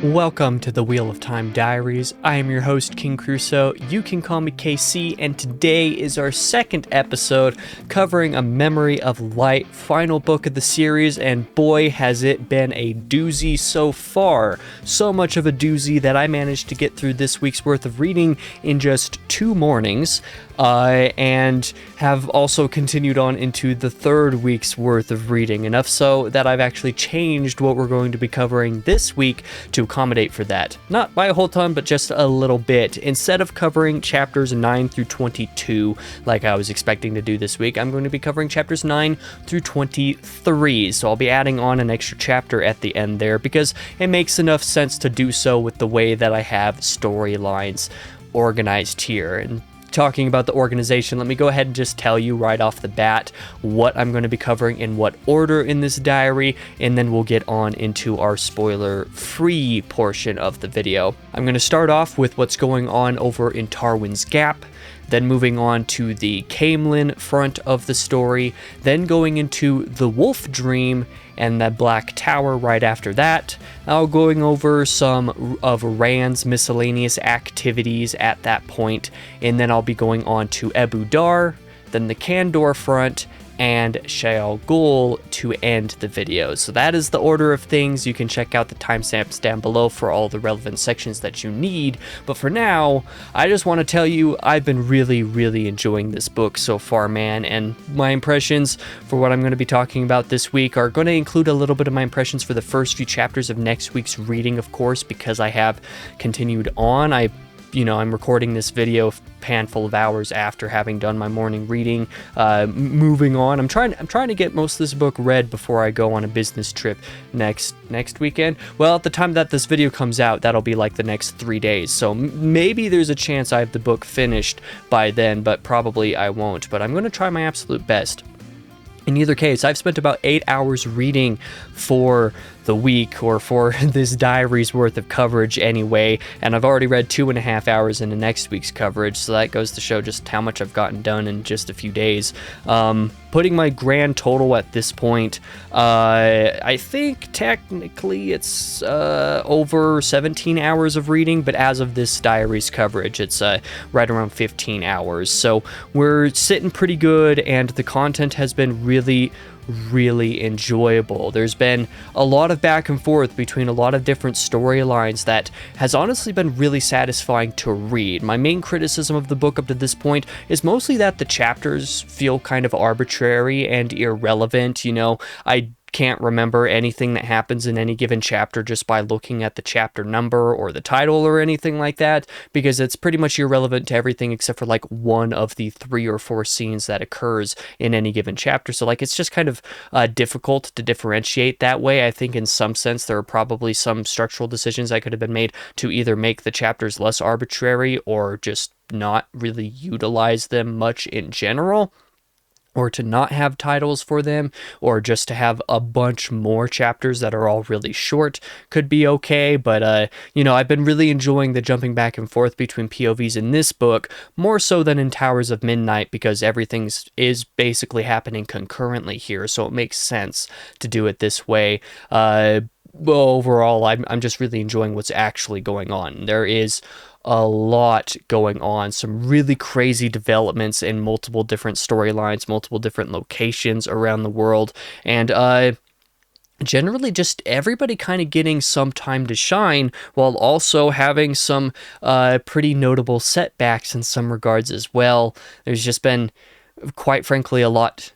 Welcome to the Wheel of Time Diaries. I am your host, King Crusoe. You can call me KC, and today is our second episode covering A Memory of Light, final book of the series, and boy has it been a doozy so far. So much of a doozy that I managed to get through this week's worth of reading in just 2 mornings. And have also continued on into the 3rd week's worth of reading, enough so that I've actually changed what we're going to be covering this week to accommodate for that. Not by a whole ton, but just a little bit. Instead of covering chapters 9 through 22, like I was expecting to do this week, I'm going to be covering chapters 9 through 23, so I'll be adding on an extra chapter at the end there, because it makes enough sense to do so with the way that I have storylines organized here. And talking about the organization, let me go ahead and just tell you right off the bat what I'm going to be covering in what order in this diary, and then we'll get on into our spoiler-free portion of the video. I'm going to start off with what's going on over in Tarwin's Gap, then moving on to the Caemlyn front of the story, then going into the Wolf Dream and the Black Tower right after that. I'll going over some of Rand's miscellaneous activities at that point, and then I'll be going on to Ebou Dar, then the Kandor front, and Shayol Ghul to end the video. So that is the order of things. You can check out the timestamps down below for all the relevant sections that you need. But for now, I just want to tell you I've been really enjoying this book so far, man. And my impressions for what I'm going to be talking about this week are going to include a little bit of my impressions for the first few chapters of next week's reading, of course, because I have continued on. I'm recording this video a handful of hours after having done my morning reading. Moving on, I'm trying to get most of this book read before I go on a business trip next weekend. Well, at the time that this video comes out, that'll be like the next 3 days. So maybe there's a chance I have the book finished by then, but probably I won't. But I'm going to try my absolute best. In either case, I've spent about 8 hours reading for the week, or for this diary's worth of coverage anyway, and I've already read 2.5 hours into next week's coverage, so that goes to show just how much I've gotten done in just a few days. Putting my grand total at this point, I think technically it's over 17 hours of reading, but as of this diary's coverage, it's right around 15 hours. So we're sitting pretty good, and the content has been really enjoyable. There's been a lot of back and forth between a lot of different storylines that has honestly been really satisfying to read. My main criticism of the book up to this point is mostly that the chapters feel kind of arbitrary and irrelevant. I can't remember anything that happens in any given chapter just by looking at the chapter number or the title or anything like that, because it's pretty much irrelevant to everything except for like one of the 3 or 4 scenes that occurs in any given chapter. So it's just kind of difficult to differentiate that way. I think in some sense there are probably some structural decisions that could have been made to either make the chapters less arbitrary or just not really utilize them much in general, or to not have titles for them, or just to have a bunch more chapters that are all really short could be okay. But, I've been really enjoying the jumping back and forth between POVs in this book, more so than in Towers of Midnight, because everything is basically happening concurrently here, so it makes sense to do it this way. Overall, I'm just really enjoying what's actually going on. There is a lot going on, some really crazy developments in multiple different storylines, multiple different locations around the world, and generally just everybody kind of getting some time to shine while also having some pretty notable setbacks in some regards as well. There's just been, quite frankly, a lot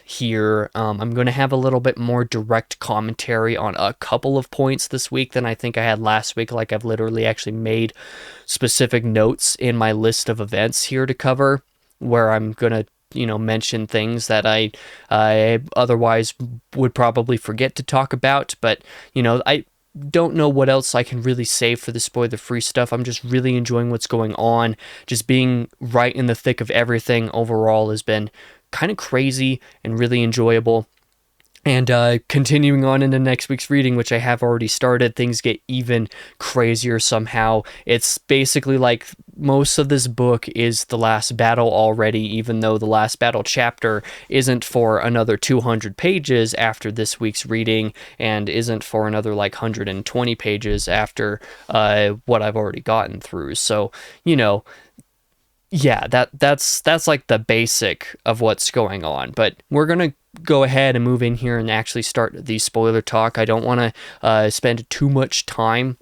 here. I'm going to have a little bit more direct commentary on a couple of points this week than I think I had last week. Like, I've literally actually made specific notes in my list of events here to cover, where I'm going to mention things that I otherwise would probably forget to talk about. But I don't know what else I can really say for the spoiler-free stuff. I'm just really enjoying what's going on. Just being right in the thick of everything overall has been kind of crazy and really enjoyable. And continuing on into next week's reading, which I have already started, things get even crazier somehow. It's basically like most of this book is the last battle already, even though the last battle chapter isn't for another 200 pages after this week's reading, and isn't for another like 120 pages after what I've already gotten through. So, you know, yeah, that's like the basic of what's going on. But we're gonna go ahead and move in here and actually start the spoiler talk. I don't want to spend too much time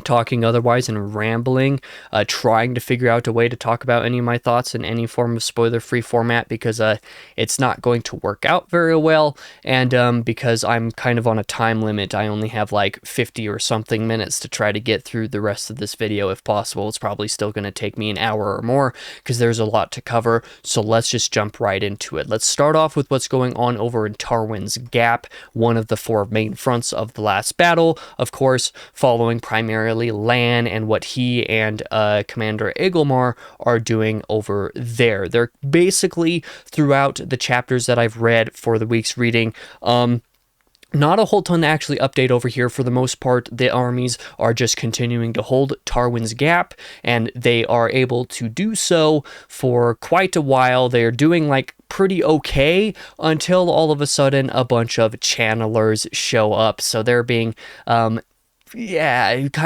talking otherwise and rambling, trying to figure out a way to talk about any of my thoughts in any form of spoiler-free format, because it's not going to work out very well, and because I'm kind of on a time limit. I only have like 50 or something minutes to try to get through the rest of this video if possible. It's probably still going to take me an hour or more because there's a lot to cover, so let's just jump right into it. Let's start off with what's going on over in Tarwin's Gap, one of the 4 main fronts of the last battle, of course, following primarily Lan and what he and Commander Egilmar are doing over there. They're basically, throughout the chapters that I've read for the week's reading, not a whole ton to actually update over here. For the most part, the armies are just continuing to hold Tarwin's Gap, and they are able to do so for quite a while. They're doing like pretty okay until all of a sudden a bunch of channelers show up. So they're being kind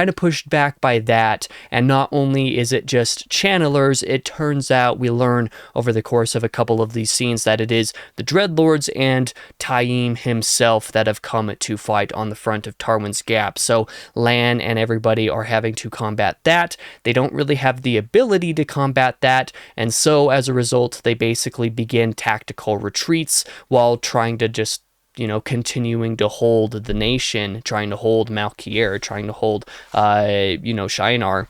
of pushed back by that. And not only is it just channelers, it turns out, we learn over the course of a couple of these scenes, that it is the Dreadlords and Taim himself that have come to fight on the front of Tarwin's Gap. So Lan and everybody are having to combat that. They don't really have the ability to combat that, and so as a result, they basically begin tactical retreats while trying to just, you know, continuing to hold the nation, trying to hold Malkier, trying to hold, Shinar,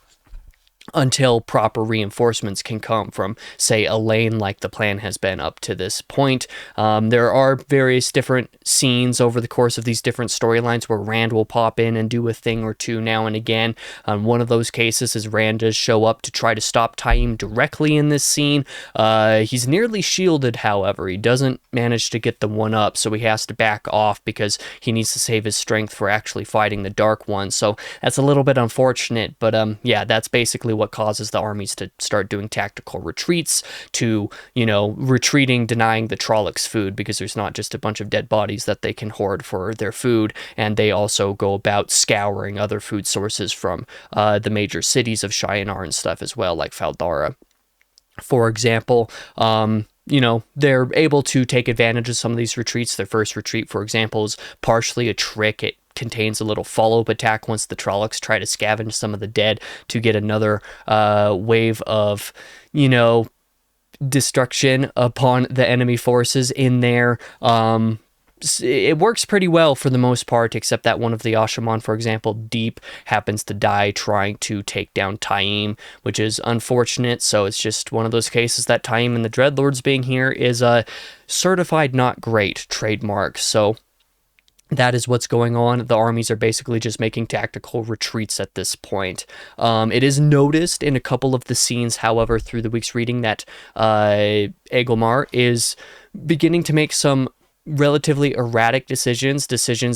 until proper reinforcements can come from, say, Elaine, like the plan has been up to this point. There are various different scenes over the course of these different storylines where Rand will pop in and do a thing or two now and again. One of those cases is Rand does show up to try to stop Taim directly in this scene. He's nearly shielded, however. He doesn't manage to get the one up, so he has to back off because he needs to save his strength for actually fighting the Dark One. So that's a little bit unfortunate, but yeah, that's basically what causes the armies to start doing tactical retreats, to, you know, retreating, denying the Trollocs food, because there's not just a bunch of dead bodies that they can hoard for their food, and they also go about scouring other food sources from the major cities of Shinar and stuff as well, like Faldara, for example. You know, they're able to take advantage of some of these retreats. Their first retreat, for example, is partially a trick. It contains a little follow-up attack once the Trollocs try to scavenge some of the dead to get another wave of, you know, destruction upon the enemy forces in there. It works pretty well for the most part, except that one of the Ashaman, for example, Deep, happens to die trying to take down Taim, which is unfortunate. So it's just one of those cases that Taim and the Dreadlords being here is a certified not great trademark. So that is what's going on. The armies are basically just making tactical retreats at this point. It is noticed in a couple of the scenes, however, through the week's reading, that Egilmar is beginning to make some relatively erratic decisions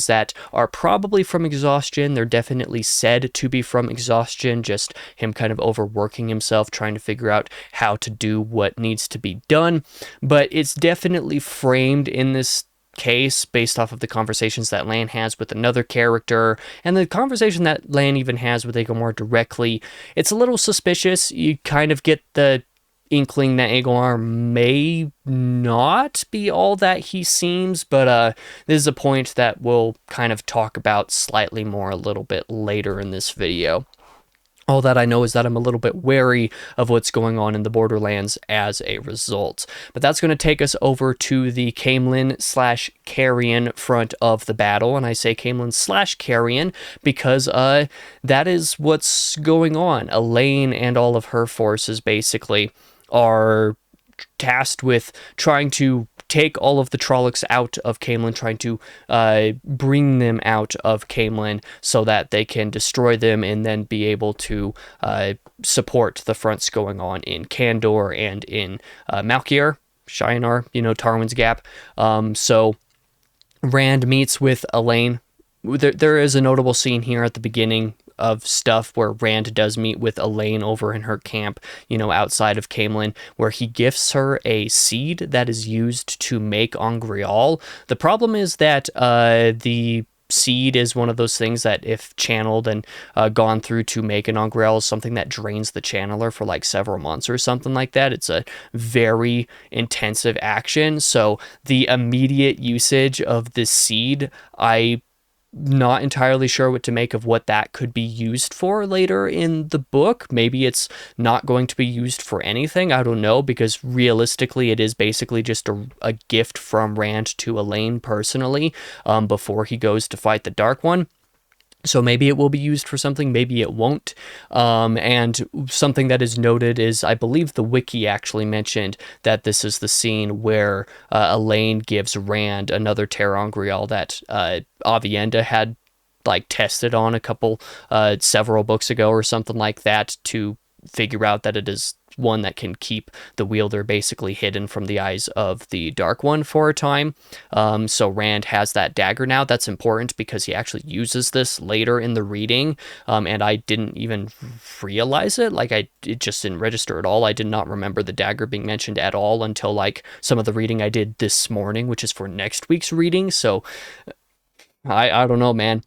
that are probably from exhaustion. They're definitely said to be from exhaustion, just him kind of overworking himself, trying to figure out how to do what needs to be done. But it's definitely framed in this case based off of the conversations that Lan has with another character, and the conversation that Lan even has with Egilmar directly. It's a little suspicious. You kind of get the inkling that Egilmar may not be all that he seems, but this is a point that we'll kind of talk about slightly more a little bit later in this video. All that I know is that I'm a little bit wary of what's going on in the Borderlands as a result. But that's going to take us over to the Caemlyn/Cairhien front of the battle. And I say Caemlyn/Cairhien because that is what's going on. Elaine and all of her forces basically are tasked with trying to take all of the Trollocs out of Caemlyn, trying to bring them out of Caemlyn so that they can destroy them and then be able to support the fronts going on in Kandor and in Malkier, Shinar, you know, Tarwin's Gap. So Rand meets with Elaine. There is a notable scene here at the beginning of stuff where Rand does meet with Elaine over in her camp, outside of Caemlyn, where he gifts her a seed that is used to make Angreal. The problem is that the seed is one of those things that, if channeled and gone through to make an Angreal, is something that drains the channeler for like several months or something like that. It's a very intensive action. So the immediate usage of this seed, I not entirely sure what to make of what that could be used for later in the book. Maybe it's not going to be used for anything. I don't know, because realistically it is basically just a gift from Rand to Elaine personally, before he goes to fight the Dark One. So maybe it will be used for something, maybe it won't. And something that is noted is, I believe the wiki actually mentioned that this is the scene where Elaine gives Rand another Terangrial that Avienda had like tested on several books ago or something like that, to figure out that it is one that can keep the wielder basically hidden from the eyes of the Dark One for a time. So Rand has that dagger now. That's important because he actually uses this later in the reading, and I didn't even realize it. Like, it just didn't register at all. I did not remember the dagger being mentioned at all until like some of the reading I did this morning, which is for next week's reading. So I don't know, man.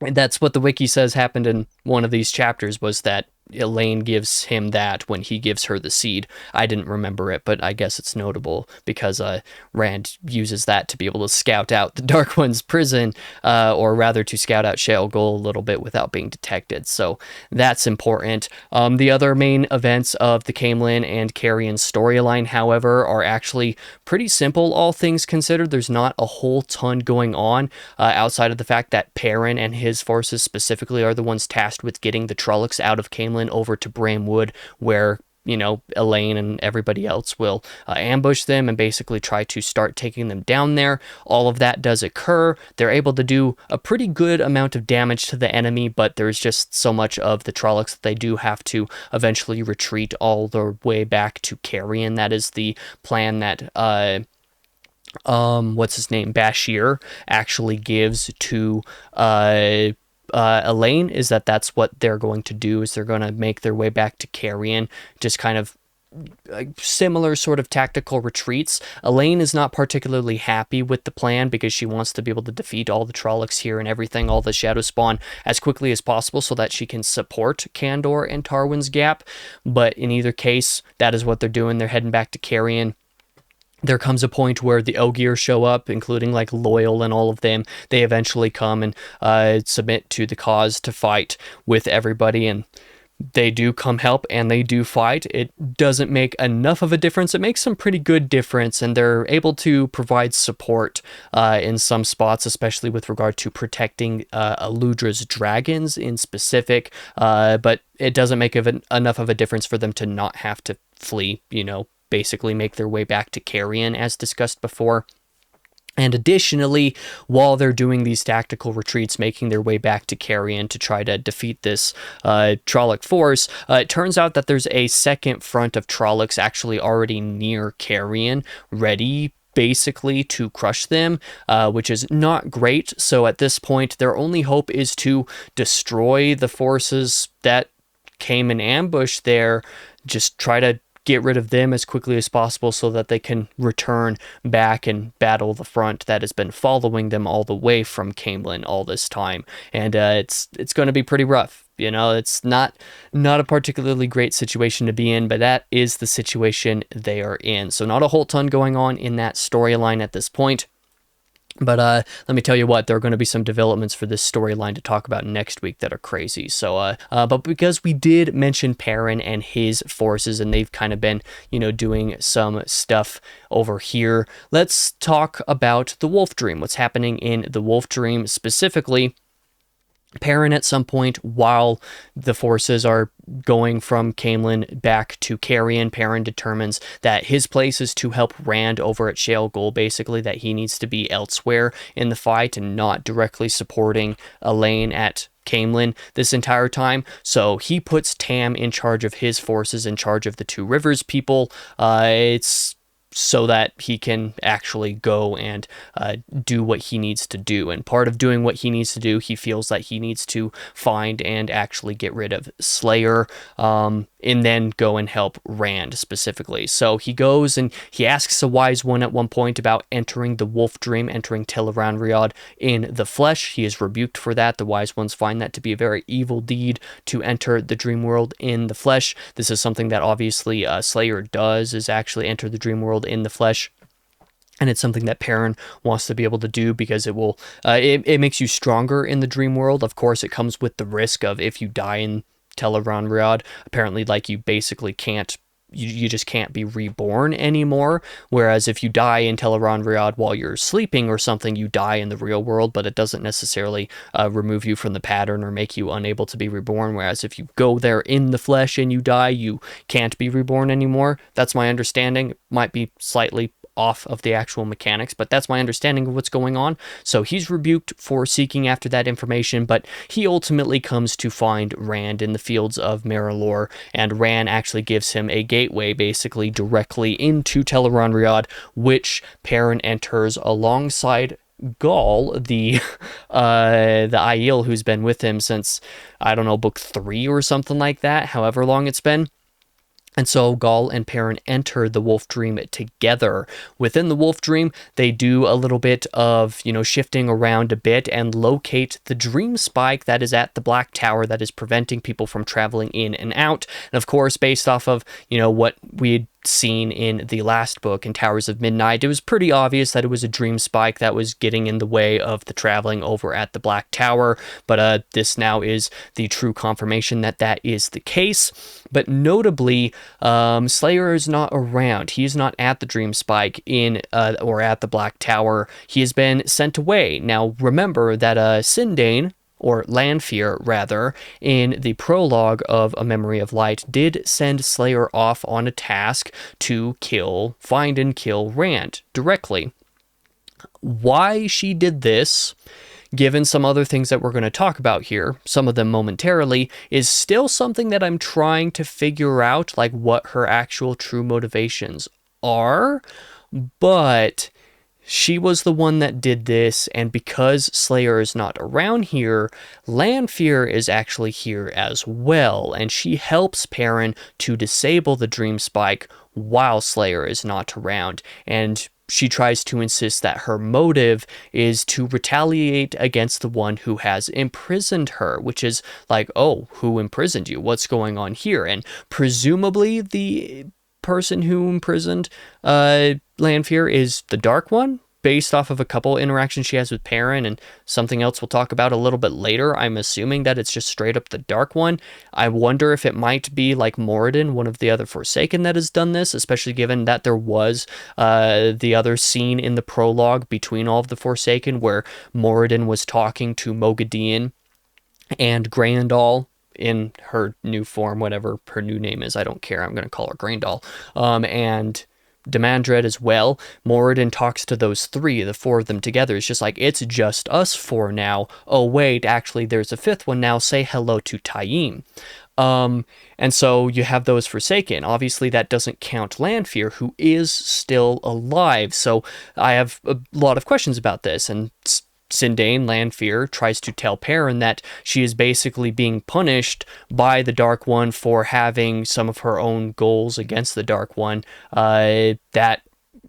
And that's what the wiki says happened in one of these chapters, was that Elaine gives him that when he gives her the seed. I didn't remember it, but I guess it's notable because Rand uses that to be able to scout out the Dark One's prison, or rather to scout out Shayol Ghul a little bit without being detected. So that's important. The other main events of the Caemlyn and Cairhien storyline, however, are actually pretty simple, all things considered. There's not a whole ton going on, outside of the fact that Perrin and his forces specifically are the ones tasked with getting the Trollocs out of Caemlyn over to Bramwood, where Elaine and everybody else will ambush them and basically try to start taking them down there. All of that does occur. They're able to do a pretty good amount of damage to the enemy, but there's just so much of the Trollocs that they do have to eventually retreat all the way back to Cairhien. That is the plan that what's his name, Bashir, actually gives to Elaine, is that's what they're going to do, is they're going to make their way back to Cairhien, just kind of similar sort of tactical retreats. Elaine is not particularly happy with the plan because she wants to be able to defeat all the Trollocs here and everything, all the Shadow Spawn, as quickly as possible so that she can support Kandor and Tarwin's Gap. But in either case, that is what they're doing. They're heading back to Cairhien. There comes a point where the Ogier show up, including like Loyal and all of them. They eventually come and submit to the cause to fight with everybody, and they do come help and they do fight. It doesn't make enough of a difference. It makes some pretty good difference, and they're able to provide support in some spots, especially with regard to protecting Eludra's dragons in specific, but it doesn't make enough of a difference for them to not have to flee, basically make their way back to Cairhien, as discussed before. And additionally, while they're doing these tactical retreats, making their way back to Cairhien to try to defeat this Trolloc force, it turns out that there's a second front of Trollocs actually already near Cairhien, ready basically to crush them, which is not great. So at this point, their only hope is to destroy the forces that came in ambush there, just try to get rid of them as quickly as possible so that they can return back and battle the front that has been following them all the way from Caemlyn all this time. And it's going to be pretty rough. It's not a particularly great situation to be in, but that is the situation they are in. So not a whole ton going on in that storyline at this point. But let me tell you what, there are going to be some developments for this storyline to talk about next week that are crazy. So, but because we did mention Perrin and his forces, and they've kind of been, doing some stuff over here, let's talk about the Wolf Dream. What's happening in the Wolf Dream specifically? Perrin, at some point, while the forces are going from Caemlyn back to Cairhien, Perrin determines that his place is to help Rand over at Shayol Ghul, basically, that he needs to be elsewhere in the fight and not directly supporting Elaine at Caemlyn this entire time. So he puts Tam in charge of his forces, in charge of the Two Rivers people. It's so that he can actually go and do what he needs to do. And part of doing what he needs to do, he feels that he needs to find and actually get rid of Slayer, and then go and help Rand specifically. So he goes and he asks a wise one at one point about entering the wolf dream, entering Tel'aran'rhiod in the flesh. He is rebuked for that. The wise ones find that to be a very evil deed, to enter the dream world in the flesh. This is something that obviously Slayer does, is actually enter the dream world in the flesh. And it's something that Perrin wants to be able to do because it will, it makes you stronger in the dream world. Of course, it comes with the risk of, if you die in Tel'aran'rhiod, apparently, like, you basically can't, you just can't be reborn anymore. Whereas if you die in Tel'aran'rhiod while you're sleeping or something, you die in the real world, but it doesn't necessarily remove you from the pattern or make you unable to be reborn. Whereas if you go there in the flesh and you die, you can't be reborn anymore. That's my understanding. It might be slightly off of the actual mechanics, but that's my understanding of what's going on. So he's rebuked for seeking after that information, but he ultimately comes to find Rand in the fields of Marilor, and Rand actually gives him a gateway basically directly into Tel'aran'rhiod, which Perrin enters alongside Ghul, the Aiel who's been with him since, I don't know, book 3 or something like that, however long it's been. And so Ghul and Perrin enter the wolf dream together. Within the wolf dream, they do a little bit of, shifting around a bit and locate the dream spike that is at the Black Tower that is preventing people from traveling in and out. And of course, based off of, what we had seen in the last book in Towers of Midnight, it was pretty obvious that it was a dream spike that was getting in the way of the traveling over at the Black Tower, but this now is the true confirmation that that is the case. But notably, Slayer is not around. He is not at the dream spike or at the Black Tower. He has been sent away. Now remember that Sindain, or Lanfear rather, in the prologue of A Memory of Light, did send Slayer off on a task to find and kill Rand directly. Why she did this, given some other things that we're going to talk about here, some of them momentarily, is still something that I'm trying to figure out, like what her actual true motivations are. But she was the one that did this, and because Slayer is not around here, Lanfear is actually here as well, and she helps Perrin to disable the dream spike while Slayer is not around, and she tries to insist that her motive is to retaliate against the one who has imprisoned her, which is like, oh, who imprisoned you? What's going on here? And presumably the person who imprisoned Lanfear is the Dark One, based off of a couple interactions she has with Perrin and something else we'll talk about a little bit later. I'm assuming that it's just straight up the Dark One. I wonder if it might be like Moradin, one of the other Forsaken, that has done this, especially given that there was the other scene in the prologue between all of the Forsaken where Moradin was talking to Moghedien and Grandal in her new form, whatever her new name is. I don't care. I'm going to call her Grandal. And Demandred as well. Moradin talks to those the four of them together. It's just like, it's just us four now. Oh wait, actually there's a fifth one now. Say hello to Taim. And so you have those Forsaken. Obviously that doesn't count Lanfear, who is still alive. So I have a lot of questions about this, and Sindain, Lanfear, tries to tell Perrin that she is basically being punished by the Dark One for having some of her own goals against the Dark One that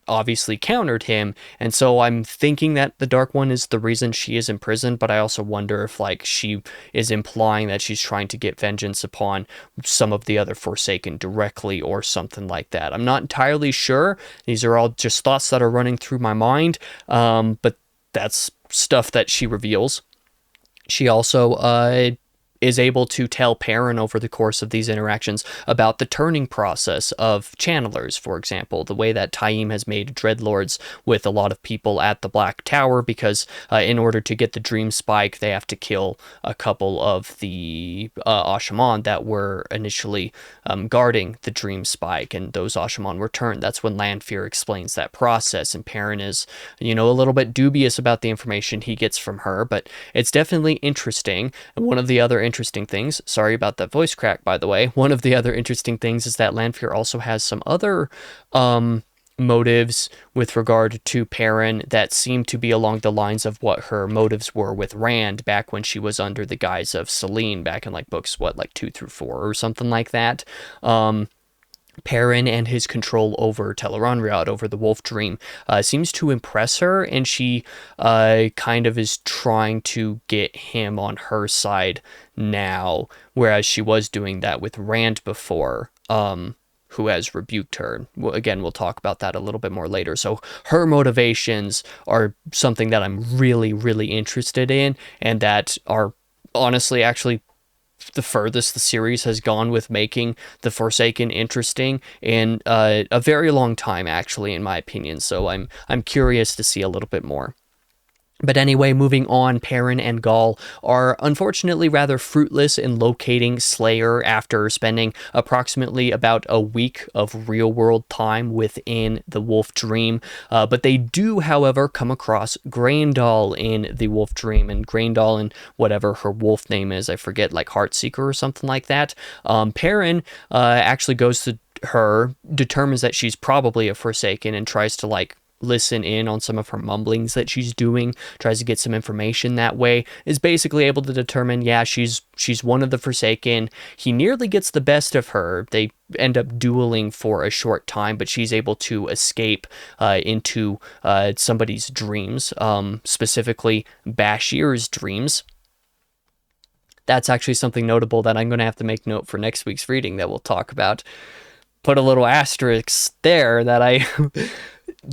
obviously countered him. And so I'm thinking that the Dark One is the reason she is imprisoned, but I also wonder if like she is implying that she's trying to get vengeance upon some of the other Forsaken directly or something like that. I'm not entirely sure. These are all just thoughts that are running through my mind, but that's stuff that she reveals. She also is able to tell Perrin over the course of these interactions about the turning process of channelers, for example, the way that Taim has made dreadlords with a lot of people at the Black Tower, because in order to get the dream spike, they have to kill a couple of the Ashaman that were initially guarding the dream spike, and those Ashaman were turned. That's when Lanfear explains that process, and Perrin is, a little bit dubious about the information he gets from her, but it's definitely interesting. And one of the other interesting things, sorry about that voice crack, by the way, one of the other interesting things is that Lanfear also has some other motives with regard to Perrin that seem to be along the lines of what her motives were with Rand back when she was under the guise of Selene back in like books, like 2 through 4 or something like that. Perrin and his control over Tel'aran'rhiod, over the Wolf Dream, seems to impress her, and she kind of is trying to get him on her side now, whereas she was doing that with Rand before, who has rebuked her. Well, again, we'll talk about that a little bit more later. So her motivations are something that I'm really, really interested in, and that are honestly actually the furthest the series has gone with making the Forsaken interesting in a very long time, actually, in my opinion. So I'm curious to see a little bit more. But anyway, moving on, Perrin and Ghul are unfortunately rather fruitless in locating Slayer after spending approximately about a week of real-world time within the Wolf Dream. But they do, however, come across Graendal in the Wolf Dream, and Graendal in whatever her wolf name is, I forget, like Heartseeker or something like that. Perrin actually goes to her, determines that she's probably a Forsaken, and tries to, like, listen in on some of her mumblings that she's doing, tries to get some information that way, is basically able to determine, yeah, she's one of the Forsaken. He nearly gets the best of her. They end up dueling for a short time, but she's able to escape into somebody's dreams, specifically Bashir's dreams. That's actually something notable that I'm going to have to make note for next week's reading that we'll talk about. Put a little asterisk there that I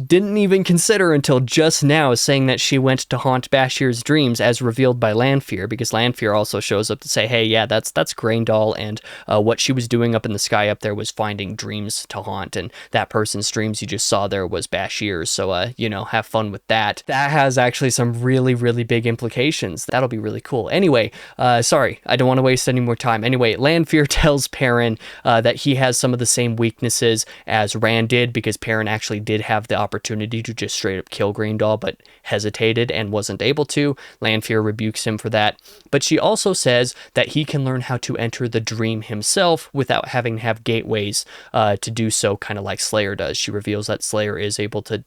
didn't even consider until just now, saying that she went to haunt Bashir's dreams as revealed by Lanfear, because Lanfear also shows up to say, hey, yeah, that's Graendal, and what she was doing up in the sky up there was finding dreams to haunt, and that person's dreams you just saw there was Bashir's, so, have fun with that. That has actually some really, really big implications. That'll be really cool. Anyway, sorry, I don't want to waste any more time. Anyway, Lanfear tells Perrin that he has some of the same weaknesses as Rand did, because Perrin actually did have the opportunity to just straight up kill Graendal, but hesitated and wasn't able to. Lanfear rebukes him for that. But she also says that he can learn how to enter the dream himself without having to have gateways to do so, kind of like Slayer does. She reveals that Slayer is able to,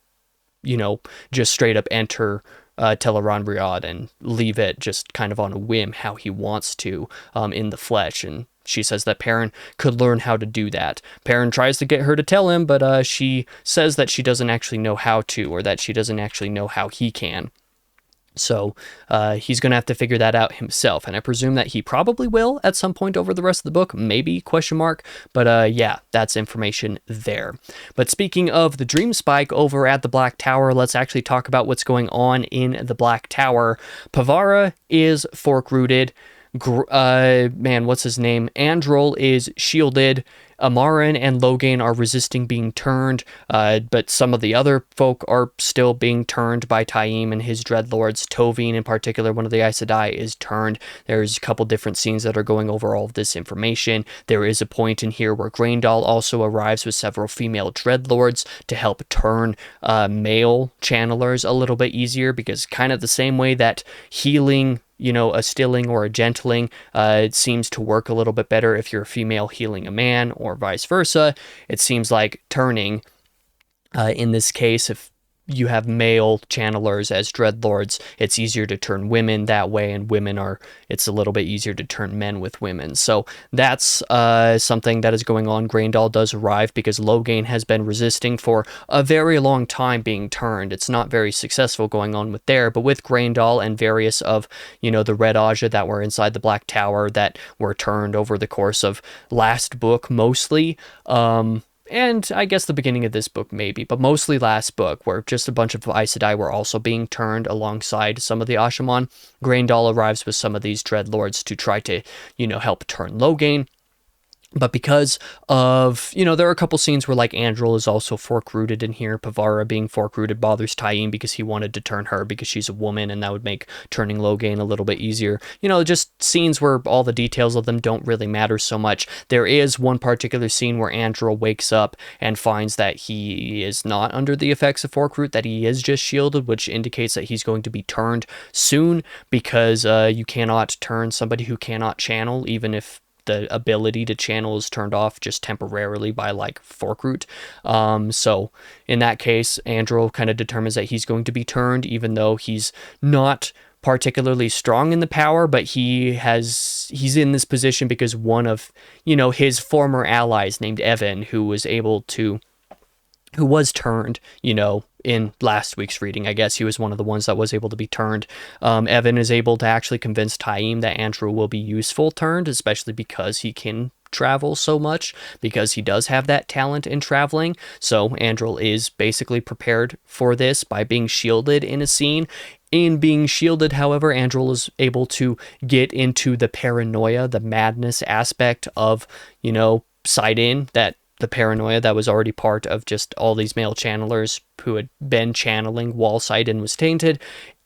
just straight up enter Tel'aran'rhiod and leave it just kind of on a whim how he wants to in the flesh, and she says that Perrin could learn how to do that. Perrin tries to get her to tell him, but she says that she doesn't actually know how to, or that she doesn't actually know how he can. So he's going to have to figure that out himself, and I presume that he probably will at some point over the rest of the book, maybe, question mark, but yeah, that's information there. But speaking of the Dream Spike over at the Black Tower, let's actually talk about what's going on in the Black Tower. Pavara is fork-rooted. What's his name? Androl is shielded. Amarin and Logain are resisting being turned, but some of the other folk are still being turned by Taim and his dreadlords. Tovine, in particular, one of the Aes Sedai, is turned. There's a couple different scenes that are going over all of this information. There is a point in here where Graendal also arrives with several female dreadlords to help turn male channelers a little bit easier, because kind of the same way that healing, a stilling or a gentling, it seems to work a little bit better if you're a female healing a man, or vice versa. It seems like turning, in this case, if you have male channelers as dreadlords, it's easier to turn women that way, and it's a little bit easier to turn men with women. So that's something that is going on. Graendal does arrive because Logain has been resisting for a very long time being turned. It's not very successful going on with there, but with Graendal and various of, the Red Aja that were inside the Black Tower that were turned over the course of last book mostly, and I guess the beginning of this book maybe, but mostly last book, where just a bunch of Aes Sedai were also being turned alongside some of the Ashaman. Graendal arrives with some of these dreadlords to try to, help turn Logain. But because of, there are a couple scenes where, like, Androl is also fork-rooted in here. Pavara being fork-rooted bothers Taim because he wanted to turn her because she's a woman, and that would make turning Logain a little bit easier. Just scenes where all the details of them don't really matter so much. There is one particular scene where Androl wakes up and finds that he is not under the effects of fork-root, that he is just shielded, which indicates that he's going to be turned soon, because you cannot turn somebody who cannot channel, even if the ability to channel is turned off just temporarily by like Forkroot. So in that case, Andral kind of determines that he's going to be turned, even though he's not particularly strong in the power, but he's in this position because one of, his former allies named Evan, who was turned, in last week's reading. I guess he was one of the ones that was able to be turned. Evan is able to actually convince Taim that Andrew will be useful turned, especially because he can travel so much, because he does have that talent in traveling. So Andral is basically prepared for this by being shielded in a scene. In being shielded, however, Andral is able to get into the paranoia, the madness aspect of, Sidon, that the paranoia that was already part of just all these male channelers who had been channeling while Sidon was tainted.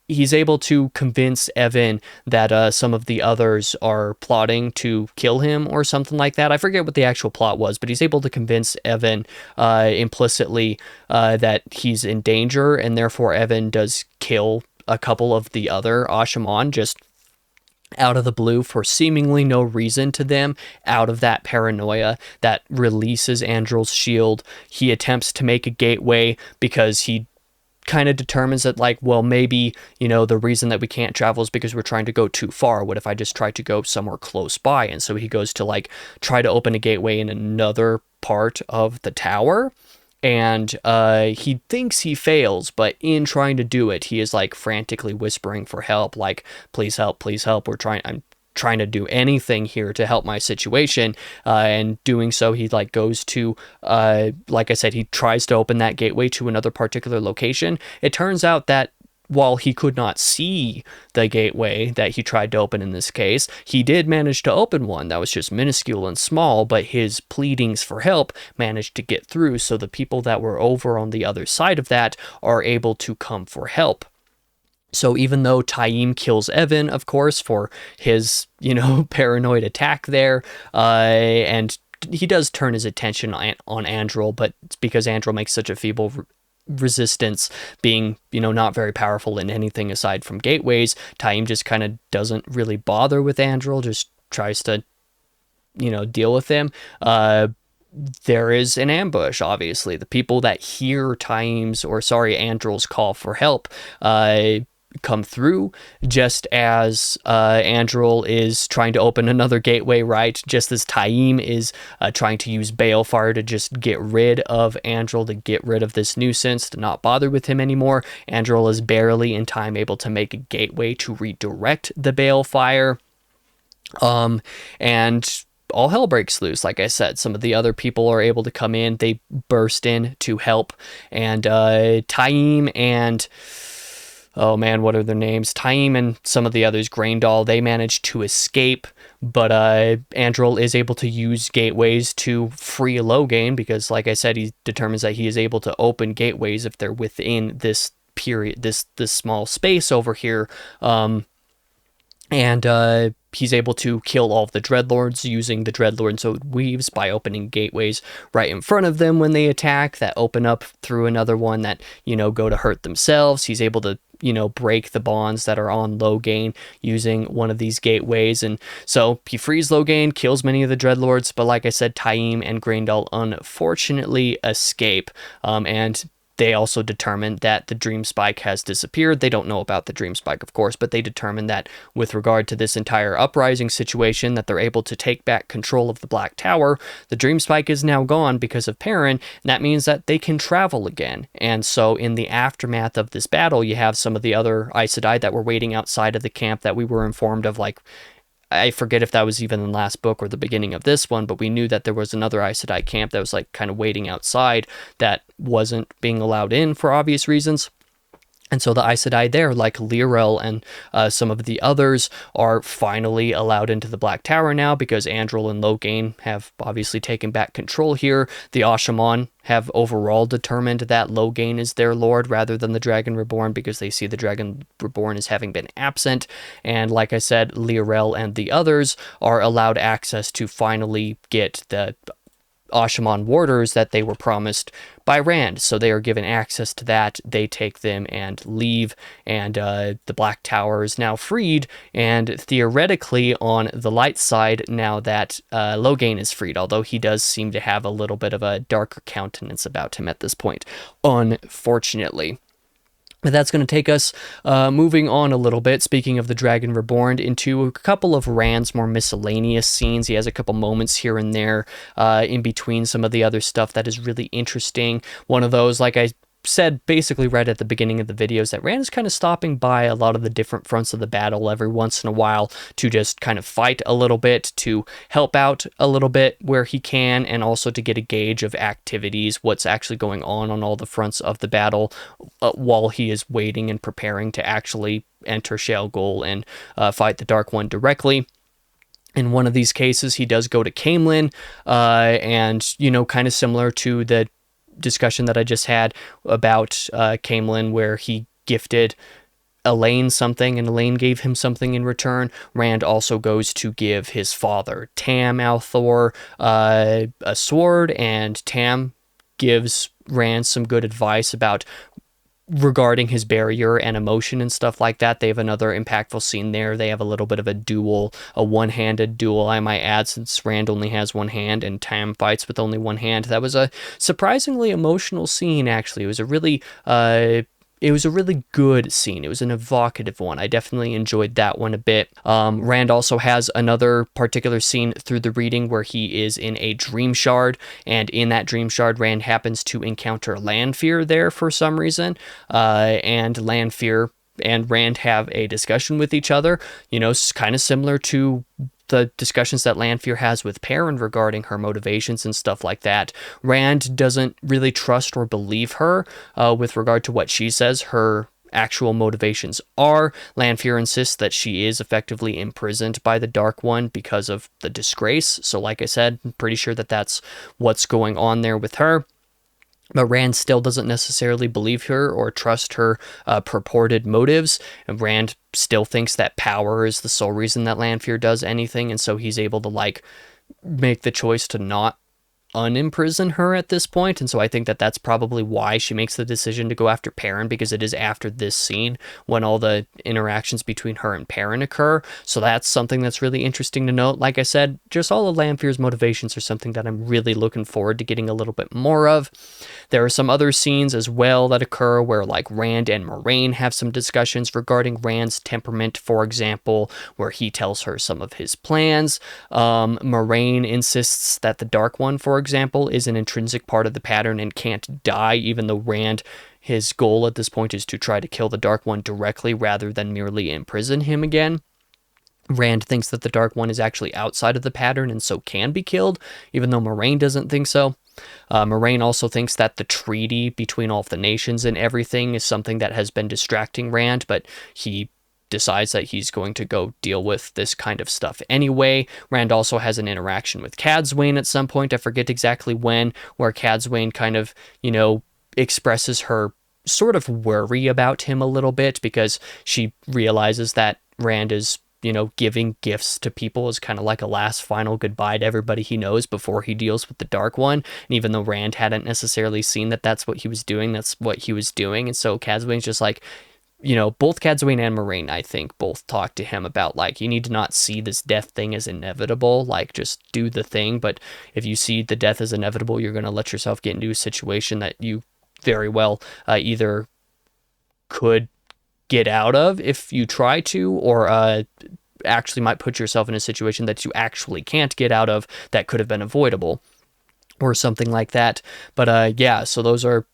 He's able to convince Evan that some of the others are plotting to kill him or something like that. I forget what the actual plot was, but he's able to convince Evan implicitly that he's in danger, and therefore Evan does kill a couple of the other Ashaman just out of the blue for seemingly no reason to them, out of that paranoia that releases Andral's shield. He attempts to make a gateway because he kind of determines that, like, well, maybe, the reason that we can't travel is because we're trying to go too far. What if I just try to go somewhere close by? And so he goes to, like, try to open a gateway in another part of the tower. And he thinks he fails, but in trying to do it, he is like frantically whispering for help, like, please help, I'm trying to do anything here to help my situation. And doing so, he like goes to, like I said, he tries to open that gateway to another particular location. It turns out that while he could not see the gateway that he tried to open in this case, he did manage to open one that was just minuscule and small, but his pleadings for help managed to get through, so the people that were over on the other side of that are able to come for help. So even though Taim kills Evan, of course, for his, paranoid attack there, and he does turn his attention on Andral, but it's because Andral makes such a feeble resistance, being not very powerful in anything aside from gateways. Taim just kind of doesn't really bother with Andral, just tries to deal with him. There is an ambush, obviously. The people that hear Andral's call for help come through just as Andral is trying to open another gateway, right? Just as Taim is trying to use balefire to just get rid of Andral, to get rid of this nuisance, to not bother with him anymore. Andral is barely in time able to make a gateway to redirect the balefire. And all hell breaks loose. Like I said, some of the other people are able to come in. They burst in to help. And Taim and... oh man, what are their names? Taim and some of the others, Graindal, they managed to escape, but Andral is able to use gateways to free Logain, because like I said, he determines that he is able to open gateways if they're within this period, this small space over here. And he's able to kill all of the Dreadlords using the Dreadlord's weaves by opening gateways right in front of them when they attack, that open up through another one that, go to hurt themselves. He's able to, break the bonds that are on Logain using one of these gateways. And so he frees Logain, kills many of the Dreadlords, but like I said, Taim and Graindal unfortunately escape. And they also determine that the Dream Spike has disappeared. They don't know about the Dream Spike, of course, but they determine that with regard to this entire uprising situation, that they're able to take back control of the Black Tower. The Dream Spike is now gone because of Perrin, and that means that they can travel again. And so in the aftermath of this battle, you have some of the other Aes Sedai that were waiting outside of the camp that we were informed of, like, I forget if that was even in the last book or the beginning of this one, but we knew that there was another Aes Sedai camp that was like kind of waiting outside that wasn't being allowed in for obvious reasons. And so the Aes Sedai there, like Lyrel and some of the others, are finally allowed into the Black Tower now because Andral and Logain have obviously taken back control here. The Ashaman have overall determined that Logain is their lord rather than the Dragon Reborn, because they see the Dragon Reborn as having been absent. And like I said, Lyrel and the others are allowed access to finally get the Ashaman warders that they were promised by Rand. So they are given access to that. They take them and leave, and the Black Tower is now freed, and theoretically on the light side now that Logain is freed, although he does seem to have a little bit of a darker countenance about him at this point, unfortunately. But that's going to take us moving on a little bit, speaking of the Dragon Reborn, into a couple of Rand's more miscellaneous scenes. He has a couple moments here and there in between some of the other stuff that is really interesting. One of those, like I said basically right at the beginning of the video, is that Rand is kind of stopping by a lot of the different fronts of the battle every once in a while to just kind of fight a little bit, to help out a little bit where he can, and also to get a gauge of activities, what's actually going on all the fronts of the battle while he is waiting and preparing to actually enter Shayol Ghul and fight the Dark One directly. In one of these cases, he does go to Caemlyn, and, you know, kind of similar to the discussion that I just had about Caemlyn, where he gifted Elaine something and Elaine gave him something in return. Rand also goes to give his father, Tam al'Thor, a sword, and Tam gives Rand some good advice about regarding his barrier and emotion and stuff like that. They have another impactful scene there. They have a little bit of a duel, a one-handed duel, I might add, since Rand only has one hand and Tam fights with only one hand. That was a surprisingly emotional scene, actually. It was a really good scene. It was an evocative one. I definitely enjoyed that one a bit. Rand also has another particular scene through the reading where he is in a dream shard, and in that dream shard, Rand happens to encounter Lanfear there for some reason, and Lanfear and Rand have a discussion with each other, you know, kind of similar to the discussions that Lanfear has with Perrin regarding her motivations and stuff like that. Rand doesn't really trust or believe her with regard to what she says her actual motivations are. Lanfear insists that she is effectively imprisoned by the Dark One because of the disgrace. So like I said, I'm pretty sure that that's what's going on there with her. But Rand still doesn't necessarily believe her or trust her purported motives. And Rand still thinks that power is the sole reason that Lanfear does anything. And so he's able to, like, make the choice to not unimprison her at this point. And so I think that that's probably why she makes the decision to go after Perrin, because it is after this scene when all the interactions between her and Perrin occur. So that's something that's really interesting to note. Like I said, just all of Lanfear's motivations are something that I'm really looking forward to getting a little bit more of. There are some other scenes as well that occur where, like, Rand and Moiraine have some discussions regarding Rand's temperament, for example, where he tells her some of his plans. Moiraine insists that the Dark One, for example, is an intrinsic part of the pattern and can't die, even though Rand, his goal at this point is to try to kill the Dark One directly rather than merely imprison him again. Rand thinks that the Dark One is actually outside of the pattern and so can be killed, even though Moiraine doesn't think so. Moiraine also thinks that the treaty between all of the nations and everything is something that has been distracting Rand, but he decides that he's going to go deal with this kind of stuff anyway. Rand also has an interaction with Cadsuane at some point, I forget exactly when, where Cadsuane kind of, you know, expresses her sort of worry about him a little bit, because she realizes that Rand is, you know, giving gifts to people as kind of like a last final goodbye to everybody he knows before he deals with the Dark One. And even though Rand hadn't necessarily seen that that's what he was doing, that's what he was doing. And so Cadsuane's just like, you know, both Cadsuane and Moiraine, I think, both talk to him about, like, you need to not see this death thing as inevitable, like, just do the thing. But if you see the death as inevitable, you're going to let yourself get into a situation that you very well either could get out of if you try to, or actually might put yourself in a situation that you actually can't get out of that could have been avoidable, or something like that. But yeah, so those are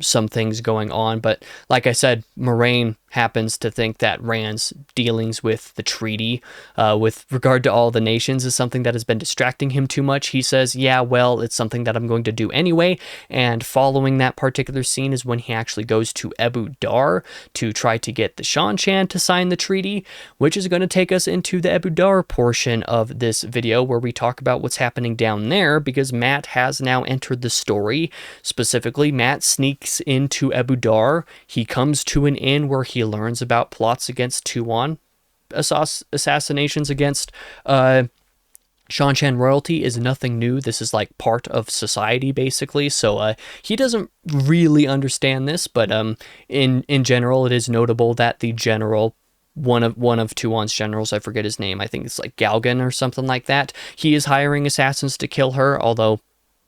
some things going on. But like I said, Moiraine happens to think that Rand's dealings with the treaty with regard to all the nations is something that has been distracting him too much. He says, yeah, well, it's something that I'm going to do anyway. And following that particular scene is when he actually goes to Ebou Dar to try to get the Shan-Chan to sign the treaty, which is going to take us into the Ebou Dar portion of this video, where we talk about what's happening down there, because Mat has now entered the story. Specifically, Mat sneaks into Ebou Dar. He comes to an inn where he learns about plots against Tuon, assassinations against Shan royalty is nothing new. This is like part of society, basically. So he doesn't really understand this, but in general, it is notable that the general, one of Tuon's generals, I forget his name, I think it's like Galgan or something like that, he is hiring assassins to kill her, although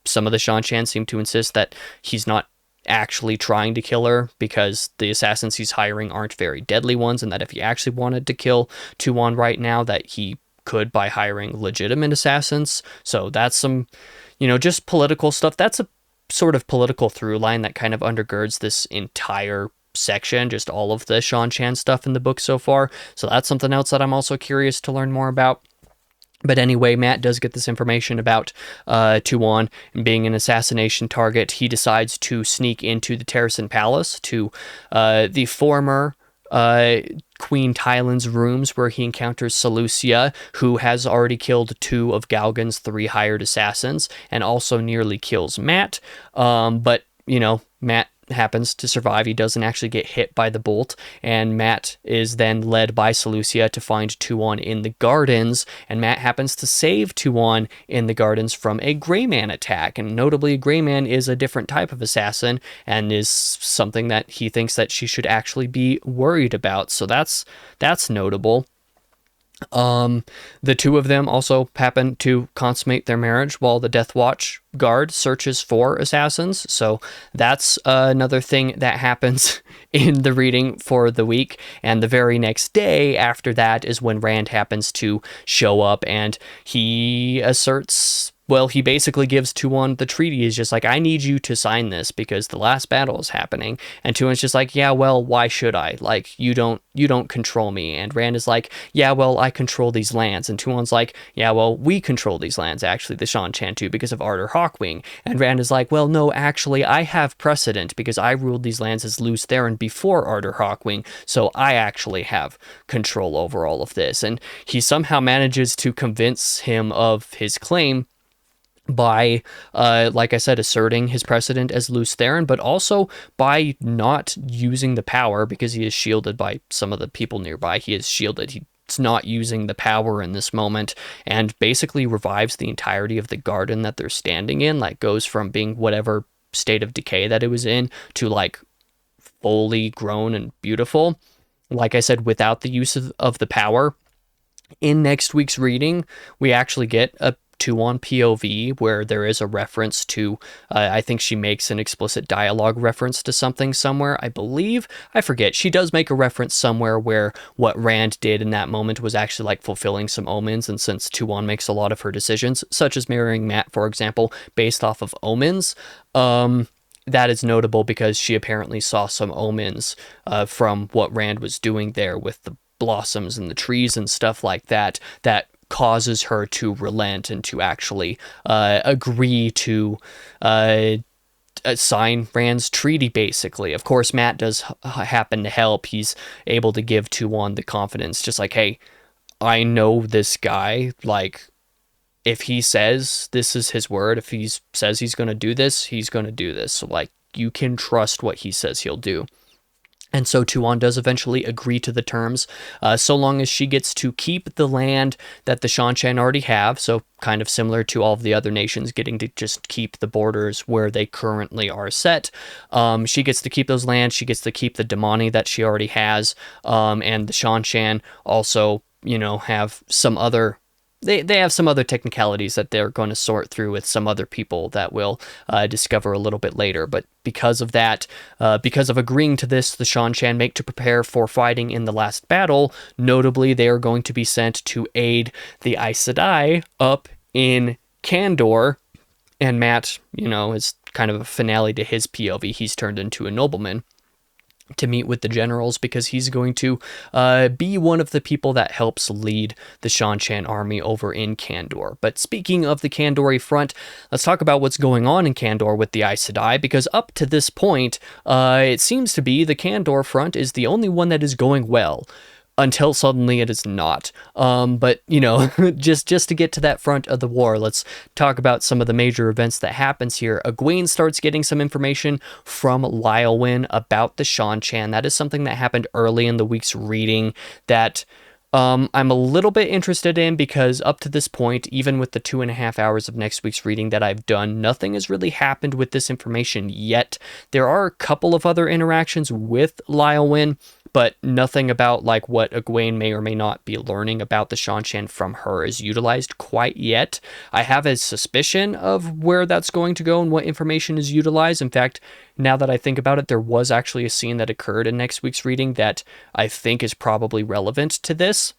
some of the Shan seem to insist that he's not actually trying to kill her because the assassins he's hiring aren't very deadly ones, and that if he actually wanted to kill Tuon right now, that he could by hiring legitimate assassins. So that's some, just political stuff. That's a sort of political through line that kind of undergirds this entire section, just all of the Shan stuff in the book so far. So that's something else that I'm also curious to learn more about. But anyway, Mat does get this information about Tuon and being an assassination target. He decides to sneak into the Terrasen Palace to the former Queen Tylan's rooms, where he encounters Seleucia, who has already killed 2 of Galgan's 3 hired assassins and also nearly kills Mat. But, Mat happens to survive. He doesn't actually get hit by the bolt, and Mat is then led by Seleucia to find Tuon in the gardens, and Mat happens to save Tuon in the gardens from a Grey Man attack. And notably, a Grey Man is a different type of assassin and is something that he thinks that she should actually be worried about. So that's notable. The 2 of them also happen to consummate their marriage while the Death Watch guard searches for assassins. So that's another thing that happens in the reading for the week. And the very next day after that is when Rand happens to show up, and he asserts, well, he basically gives Tuon the treaty. He's just like, I need you to sign this because the last battle is happening. And Tuon's just like, yeah, well, why should I? Like, you don't control me. And Rand is like, yeah, well, I control these lands. And Tuon's like, yeah, well, we control these lands, actually, the Shan too, because of Arthur Hawkwing. And Rand is like, well, no, actually, I have precedent because I ruled these lands as Lews Therin before Arthur Hawkwing, so I actually have control over all of this. And he somehow manages to convince him of his claim by, like I said, asserting his precedent as Lews Therin, but also by not using the power because he is shielded by some of the people nearby. He is shielded. He's not using the power in this moment, and basically revives the entirety of the garden that they're standing in, like goes from being whatever state of decay that it was in to like fully grown and beautiful. Like I said, without the use of the power. In next week's reading, we actually get a Tuon POV where there is a reference to, I think she makes an explicit dialogue reference to something somewhere, I believe. I forget. She does make a reference somewhere where what Rand did in that moment was actually like fulfilling some omens, and since Tuon makes a lot of her decisions, such as marrying Mat, for example, based off of omens, that is notable because she apparently saw some omens from what Rand was doing there with the blossoms and the trees and stuff like that, that causes her to relent and to actually agree to sign Rand's treaty, basically. Of course, Mat does happen to help. He's able to give Tuon the confidence, just like, hey, I know this guy. Like, if he says this is his word, if he says he's going to do this, he's going to do this. So, like, you can trust what he says he'll do. And so Tuon does eventually agree to the terms, so long as she gets to keep the land that the Shan already have, so kind of similar to all of the other nations getting to just keep the borders where they currently are set. She gets to keep those lands, she gets to keep the Damani that she already has, and the Shan also, have some other... They have some other technicalities that they're going to sort through with some other people that we'll discover a little bit later. But because of that, because of agreeing to this, the Shan make to prepare for fighting in the last battle. Notably, they are going to be sent to aid the Aes Sedai up in Kandor. And Mat, is kind of a finale to his POV. He's turned into a nobleman to meet with the generals because he's going to be one of the people that helps lead the Shan army over in Kandor. But speaking of the Kandori front, let's talk about what's going on in Kandor with the Aes Sedai, because up to this point, it seems to be the Kandor front is the only one that is going well. Until suddenly it is not. But, just to get to that front of the war, let's talk about some of the major events that happens here. Egwene starts getting some information from Lylewyn about the Shan. That is something that happened early in the week's reading that I'm a little bit interested in because up to this point, even with the 2.5 hours of next week's reading that I've done, nothing has really happened with this information yet. There are a couple of other interactions with Lyle, but nothing about like what Egwene may or may not be learning about the Seanchan from her is utilized quite yet. I have a suspicion of where that's going to go and what information is utilized. In fact, now that I think about it, there was actually a scene that occurred in next week's reading that I think is probably relevant to this.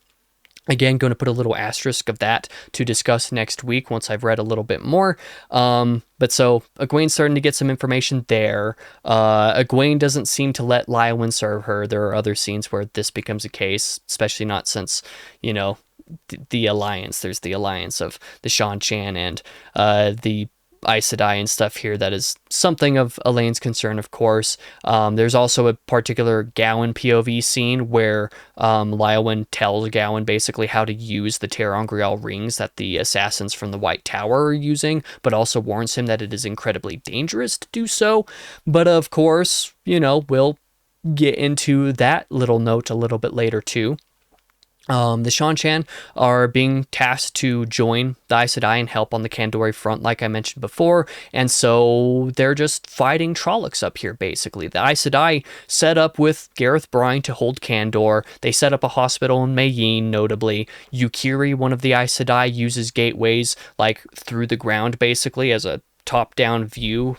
Again, going to put a little asterisk of that to discuss next week once I've read a little bit more. But so Egwene's starting to get some information there. Egwene doesn't seem to let Lyle serve her. There are other scenes where this becomes a case, especially not since, the alliance. There's the alliance of the Seanchan and the Aes Sedai and stuff here that is something of Elaine's concern, of course. There's also a particular Gowan POV scene where Lyle tells Gowan basically how to use the ter'angreal rings that the assassins from the White Tower are using, but also warns him that it is incredibly dangerous to do so. But of course, we'll get into that little note a little bit later too. The Seanchan are being tasked to join the Aes Sedai and help on the Kandori front, like I mentioned before, and so they're just fighting Trollocs up here, basically. The Aes Sedai set up with Gareth Bryne to hold Kandor. They set up a hospital in Mayene, notably. Yukiri, one of the Aes Sedai, uses gateways, like, through the ground, basically, as a top-down view,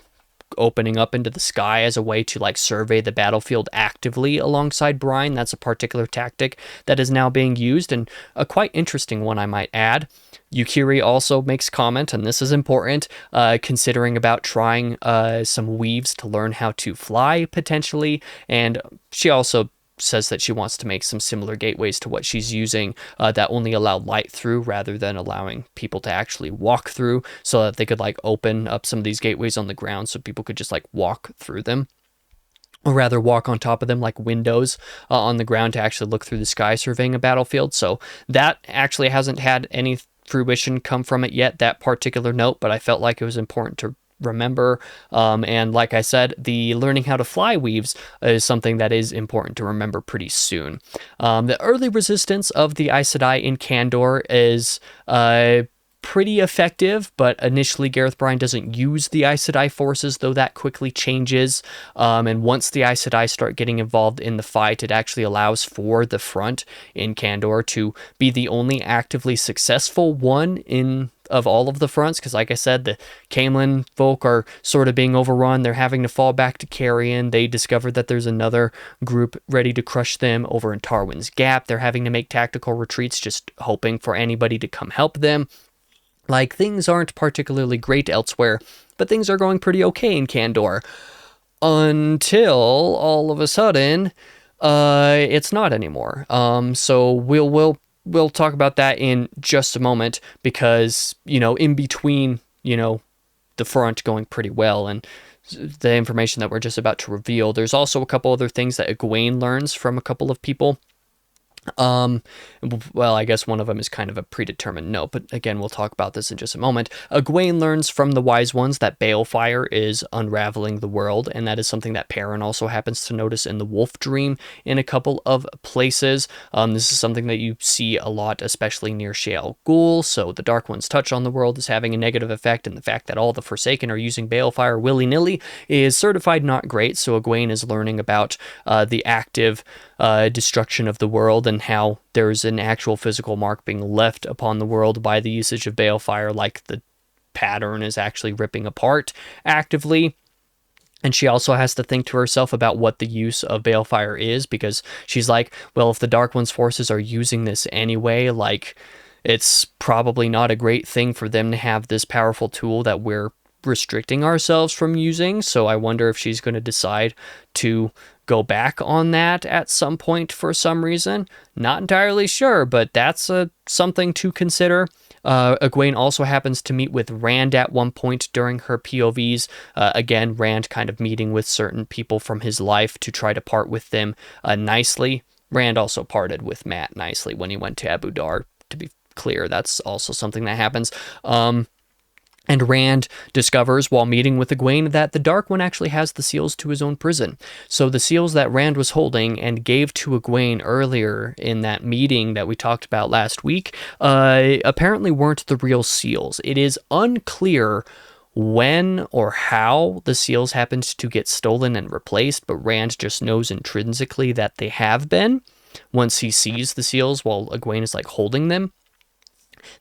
opening up into the sky as a way to like survey the battlefield actively alongside Bryne. That's a particular tactic that is now being used, and a quite interesting one, I might add. Yukiri also makes comment, and this is important, considering about trying some weaves to learn how to fly potentially, and she also says that she wants to make some similar gateways to what she's using that only allow light through rather than allowing people to actually walk through, so that they could like open up some of these gateways on the ground so people could just like walk through them, or rather walk on top of them like windows on the ground to actually look through the sky surveying a battlefield. So that actually hasn't had any fruition come from it yet, that particular note, but I felt like it was important to remember. And like I said, the learning how to fly weaves is something that is important to remember pretty soon. The early resistance of the Aes Sedai in Kandor is pretty effective, but initially Gareth Bryne doesn't use the Aes Sedai forces, though that quickly changes. And once the Aes Sedai start getting involved in the fight, it actually allows for the front in Kandor to be the only actively successful one of all of the fronts, because like I said, the Caemlyn folk are sort of being overrun. They're having to fall back to Cairhien. They discovered that there's another group ready to crush them over in Tarwin's Gap. They're having to make tactical retreats, just hoping for anybody to come help them. Like, things aren't particularly great elsewhere, but things are going pretty okay in Kandor. Until all of a sudden, it's not anymore. So we'll talk about that in just a moment, because, in between, the front going pretty well and the information that we're just about to reveal, there's also a couple other things that Egwene learns from a couple of people. Well, I guess one of them is kind of a predetermined note, but again, we'll talk about this in just a moment. Egwene learns from the Wise Ones that balefire is unraveling the world, and that is something that Perrin also happens to notice in the Wolf Dream in a couple of places. This is something that you see a lot, especially near Shayol Ghul, so the Dark One's touch on the world is having a negative effect, and the fact that all the Forsaken are using balefire willy-nilly is certified not great, so Egwene is learning about the active destruction of the world, and how there's an actual physical mark being left upon the world by the usage of balefire, like the pattern is actually ripping apart actively. And she also has to think to herself about what the use of balefire is, because she's like, well, if the Dark One's forces are using this anyway, like, it's probably not a great thing for them to have this powerful tool that we're restricting ourselves from using. So I wonder if she's going to decide to go back on that at some point for some reason. Not entirely sure, but that's something to consider. Egwene also happens to meet with Rand at one point during her POVs. Again, Rand kind of meeting with certain people from his life to try to part with them nicely. Rand also parted with Mat nicely when he went to Ebou Dar, to be clear. That's also something that happens. And Rand discovers while meeting with Egwene that the Dark One actually has the seals to his own prison. So the seals that Rand was holding and gave to Egwene earlier in that meeting that we talked about last week apparently weren't the real seals. It is unclear when or how the seals happened to get stolen and replaced, but Rand just knows intrinsically that they have been once he sees the seals while Egwene is like holding them.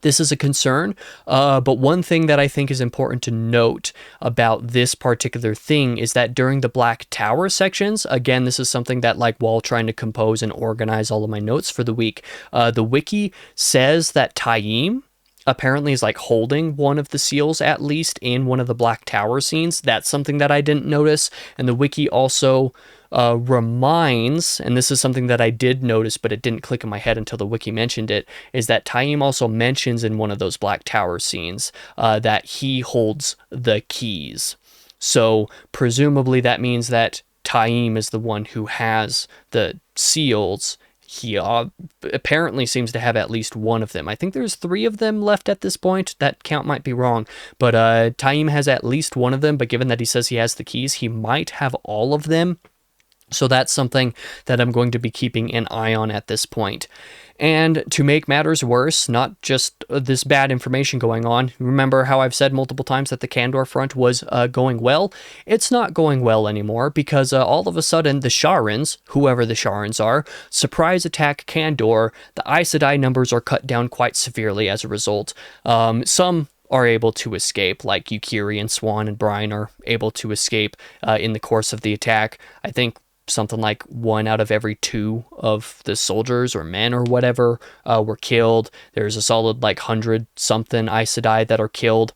This is a concern, but one thing that I think is important to note about this particular thing is that during the Black Tower sections, again, this is something that, like, while trying to compose and organize all of my notes for the week, the wiki says that Taim apparently is like holding one of the seals, at least in one of the Black Tower scenes. That's something that I didn't notice, and the wiki also reminds, and this is something that I did notice, but it didn't click in my head until the wiki mentioned it, is that Taim also mentions in one of those Black Tower scenes that he holds the keys. So presumably that means that Taim is the one who has the seals. He apparently seems to have at least one of them. I think there's 3 of them left at this point. That count might be wrong. But Taim has at least one of them, but given that he says he has the keys, he might have all of them. So that's something that I'm going to be keeping an eye on at this point. And to make matters worse, not just this bad information going on, remember how I've said multiple times that the Kandor front was going well? It's not going well anymore because all of a sudden the Sharans, whoever the Sharans are, surprise attack Kandor. The Aes Sedai numbers are cut down quite severely as a result. Some are able to escape, like Yukiri and Swan and Brian are able to escape in the course of the attack. I think something like 1 out of every 2 of the soldiers or men or whatever were killed. There's a solid like 100-something Aes Sedai that are killed.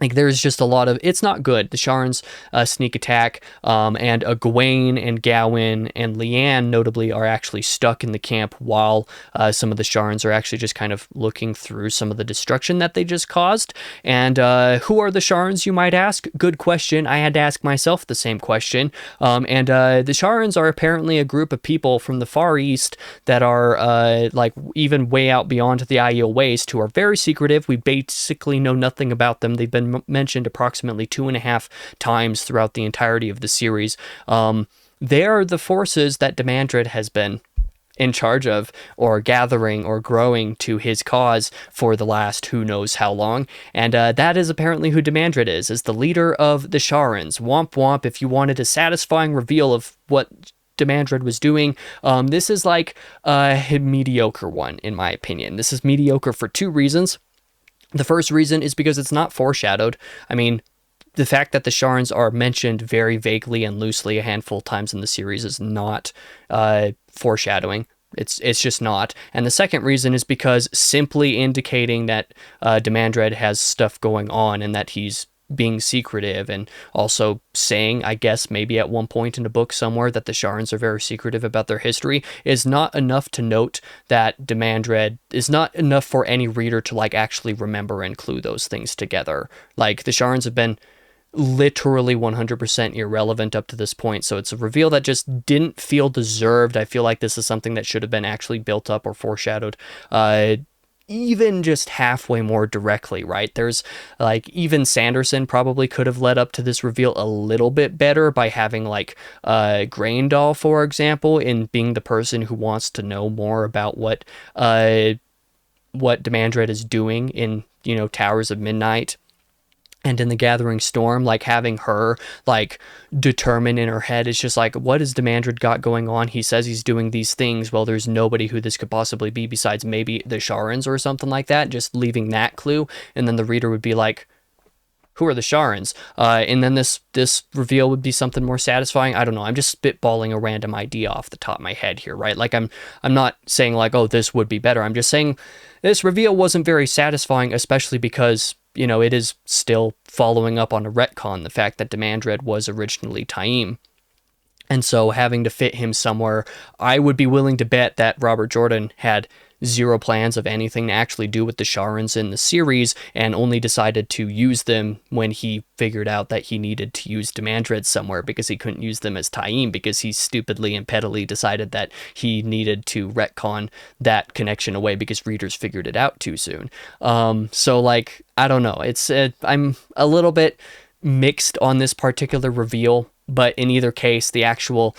Like, there's just a lot of... It's not good. The Sharans sneak attack, and Egwene and Gawyn and Leanne, notably, are actually stuck in the camp while some of the Sharans are actually just kind of looking through some of the destruction that they just caused. And who are the Sharans, you might ask? Good question. I had to ask myself the same question. And the Sharans are apparently a group of people from the Far East that are, like, even way out beyond the Aiel Waste, who are very secretive. We basically know nothing about them. They've been mentioned approximately 2.5 times throughout the entirety of the series. They are the forces that Demandred has been in charge of, or gathering or growing to his cause for the last who knows how long. And that is apparently who Demandred is the leader of the Sharans. Womp womp. If you wanted a satisfying reveal of what Demandred was doing, this is like a mediocre one, in my opinion. This is mediocre for 2 reasons. The first reason is because it's not foreshadowed. I mean, the fact that the Sharans are mentioned very vaguely and loosely a handful of times in the series is not foreshadowing. It's just not. And the second reason is because simply indicating that Demandred has stuff going on and that he's being secretive, and also saying, I guess maybe at one point in a book somewhere, that the Sharans are very secretive about their history, is not enough to note that Demandred is not enough for any reader to like actually remember and clue those things together. Like, the Sharans have been literally 100% irrelevant up to this point, so it's a reveal that just didn't feel deserved. I feel like this is something that should have been actually built up or foreshadowed even just halfway more directly, right? There's, like, even Sanderson probably could have led up to this reveal a little bit better by having, like, Graendal, for example, in being the person who wants to know more about what Demandred is doing in, you know, Towers of Midnight and in the Gathering Storm, like, having her, like, determine in her head, it's just like, what has Demandred got going on? He says he's doing these things. Well, there's nobody who this could possibly be besides maybe the Sharans or something like that, just leaving that clue. And then the reader would be like, who are the Sharans? And then this reveal would be something more satisfying. I don't know. I'm just spitballing a random idea off the top of my head here, right? Like, I'm not saying, like, oh, this would be better. I'm just saying this reveal wasn't very satisfying, especially because, you know, it is still following up on a retcon, the fact that Demandred was originally Taim. And so having to fit him somewhere, I would be willing to bet that Robert Jordan had zero plans of anything to actually do with the Sharans in the series, and only decided to use them when he figured out that he needed to use Demandred somewhere, because he couldn't use them as Taim, because he stupidly and pettily decided that he needed to retcon that connection away because readers figured it out too soon. So like, I don't know. I'm a little bit mixed on this particular reveal, but in either case, the actual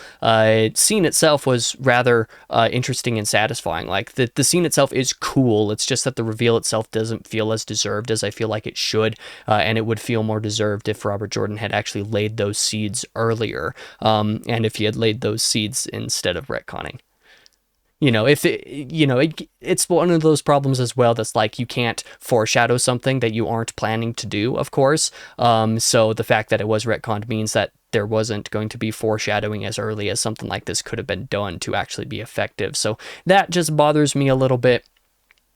scene itself was rather interesting and satisfying. Like, the scene itself is cool. It's just that the reveal itself doesn't feel as deserved as I feel like it should, and it would feel more deserved if Robert Jordan had actually laid those seeds earlier, and if he had laid those seeds instead of retconning. It's one of those problems as well that's like, you can't foreshadow something that you aren't planning to do, of course. So the fact that it was retconned means that there wasn't going to be foreshadowing as early as something like this could have been done to actually be effective. So that just bothers me a little bit.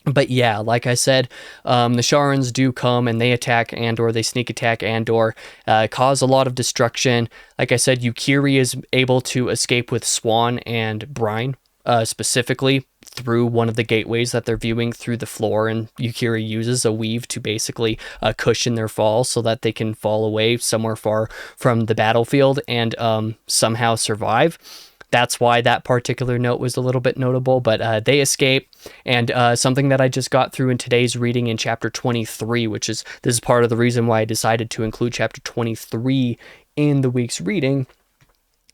But yeah, like I said, the Sharans do come and they attack Andor. They sneak attack Andor, cause a lot of destruction. Like I said, Yukiri is able to escape with Swan and Brine, specifically through one of the gateways that they're viewing through the floor, and Yukiri uses a weave to basically cushion their fall so that they can fall away somewhere far from the battlefield and somehow survive. That's why that particular note was a little bit notable, but they escape. And something that I just got through in today's reading in chapter 23, this is part of the reason why I decided to include chapter 23 in the week's reading.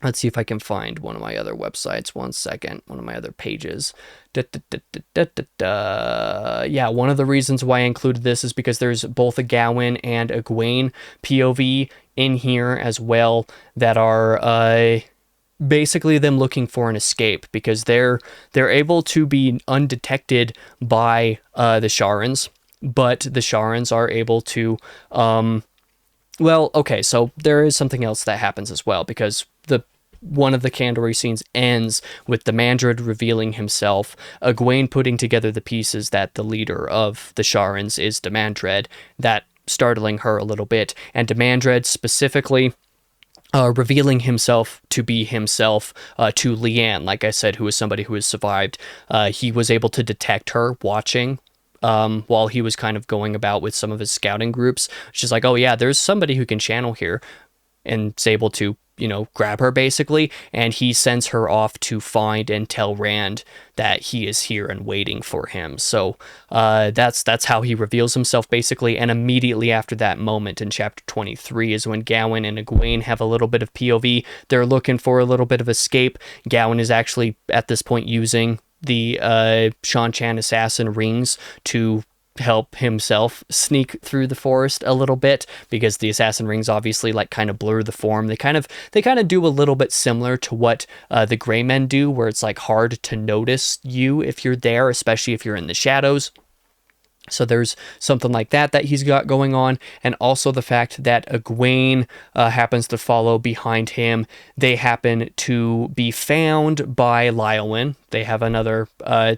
Let's see if I can find one of my other websites. One second. One of my other pages. Yeah, one of the reasons why I included this is because there's both a Gawain and a Egwene POV in here as well that are basically them looking for an escape, because they're able to be undetected by the Sharans, but the Sharans are able to... Well, okay, so there is something else that happens as well, because one of the Kandor scenes ends with Demandred revealing himself, Egwene putting together the pieces that the leader of the Sharans is Demandred, that startling her a little bit, and Demandred specifically revealing himself to be himself to Leanne, like I said, who is somebody who has survived. He was able to detect her watching while he was kind of going about with some of his scouting groups. She's like, oh yeah, there's somebody who can channel here, and is able to, grab her basically, and he sends her off to find and tell Rand that he is here and waiting for him. So that's how he reveals himself basically, and immediately after that moment in chapter 23 is when Gawain and Egwene have a little bit of POV. They're looking for a little bit of escape. Gawain is actually at this point using the Shan Chan assassin rings to help himself sneak through the forest a little bit, because the assassin rings obviously like kind of blur the form. They kind of do a little bit similar to what the gray men do, where it's like hard to notice you if you're there, especially if you're in the shadows. So there's something like that he's got going on, and also the fact that Egwene happens to follow behind him. They happen to be found by Lyowen. They have another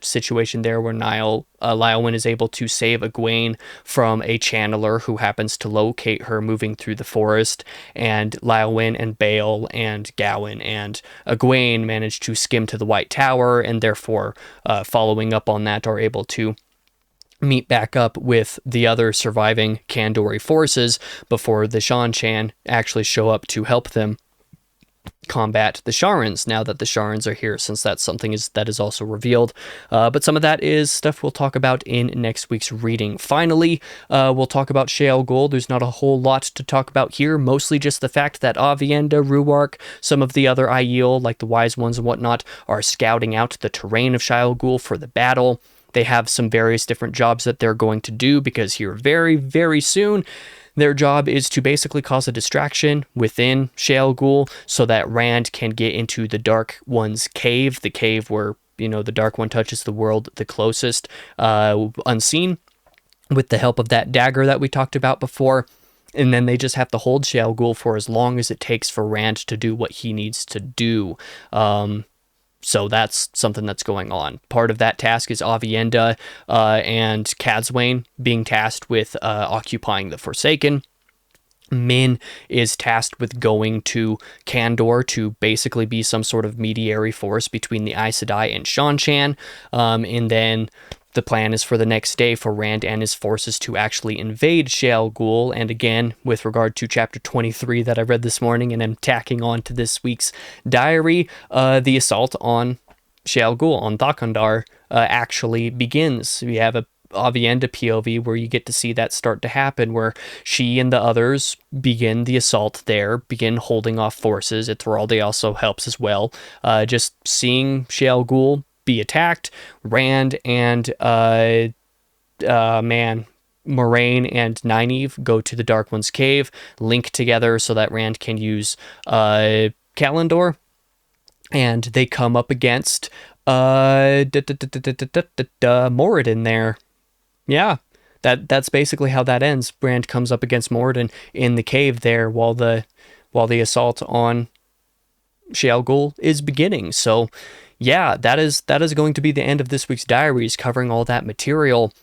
situation there where Lyowen is able to save Egwene from a channeler who happens to locate her moving through the forest, and Lyowen and Bale and Gawain and Egwene manage to skim to the White Tower, and therefore following up on that are able to meet back up with the other surviving Kandori forces before the Shan Chan actually show up to help them combat the Sharans, now that the Sharans are here, since that's something that is also revealed. But some of that is stuff we'll talk about in next week's reading. Finally, we'll talk about Shayol Ghul. There's not a whole lot to talk about here, mostly just the fact that Aviendha, Ruark, some of the other Aiel, like the Wise Ones and whatnot, are scouting out the terrain of Shayol Ghul for the battle. They have some various different jobs that they're going to do, because here very, very soon, their job is to basically cause a distraction within Shayol Ghul so that Rand can get into the Dark One's cave, the cave where, the Dark One touches the world the closest, unseen, with the help of that dagger that we talked about before. And then they just have to hold Shayol Ghul for as long as it takes for Rand to do what he needs to do. So that's something that's going on. Part of that task is Aviendha and Cadsuane being tasked with occupying the Forsaken. Min is tasked with going to Kandor to basically be some sort of mediary force between the Aes Sedai and Shan-Chan, and then the plan is for the next day for Rand and his forces to actually invade Shayol Ghul. And again, with regard to chapter 23 that I read this morning and I'm tacking on to this week's diary, the assault on Shayol Ghul, on Thakandar, actually begins. We have a Avienda POV where you get to see that start to happen, where she and the others begin the assault there, begin holding off forces. Ituralde also helps as well. Just seeing Shayol Ghul be attacked, Rand and Moraine and Nynaeve go to the Dark One's cave, link together so that Rand can use Calendor, and they come up against Moradin there. Yeah, that's basically how that ends. Rand comes up against Moradin in the cave there while the assault on Shayol Ghul is beginning. So yeah, that is going to be the end of this week's diaries, covering all that material.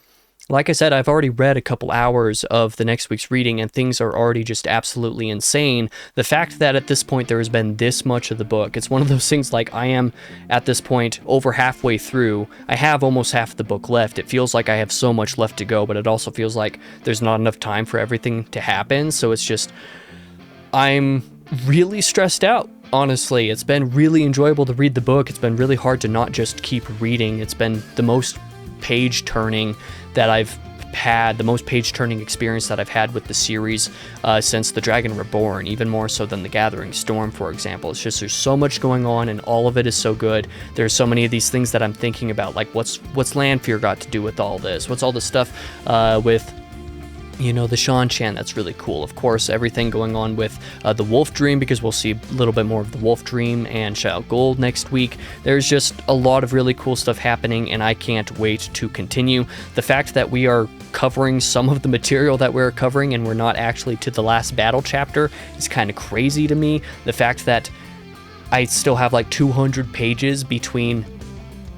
Like I said, I've already read a couple hours of the next week's reading, and things are already just absolutely insane. The fact that at this point there has been this much of the book, it's one of those things like I am, at this point, over halfway through. I have almost half the book left. It feels like I have so much left to go, but it also feels like there's not enough time for everything to happen. So it's just, I'm really stressed out. Honestly, it's been really enjoyable to read the book. It's been really hard to not just keep reading. It's been the most page turning that I've had, the most page turning experience that I've had with the series since The Dragon Reborn, even more so than The Gathering Storm, for example. It's just, there's so much going on and all of it is so good. There's so many of these things that I'm thinking about, like what's Lanfear got to do with all this? What's all the stuff with, you know, the Shan-Chan? That's really cool. Of course, everything going on with the Wolf Dream, because we'll see a little bit more of the Wolf Dream and Shayol Ghul next week. There's just a lot of really cool stuff happening, and I can't wait to continue. The fact that we are covering some of the material that we're covering and we're not actually to the last battle chapter is kind of crazy to me. The fact that I still have like 200 pages between,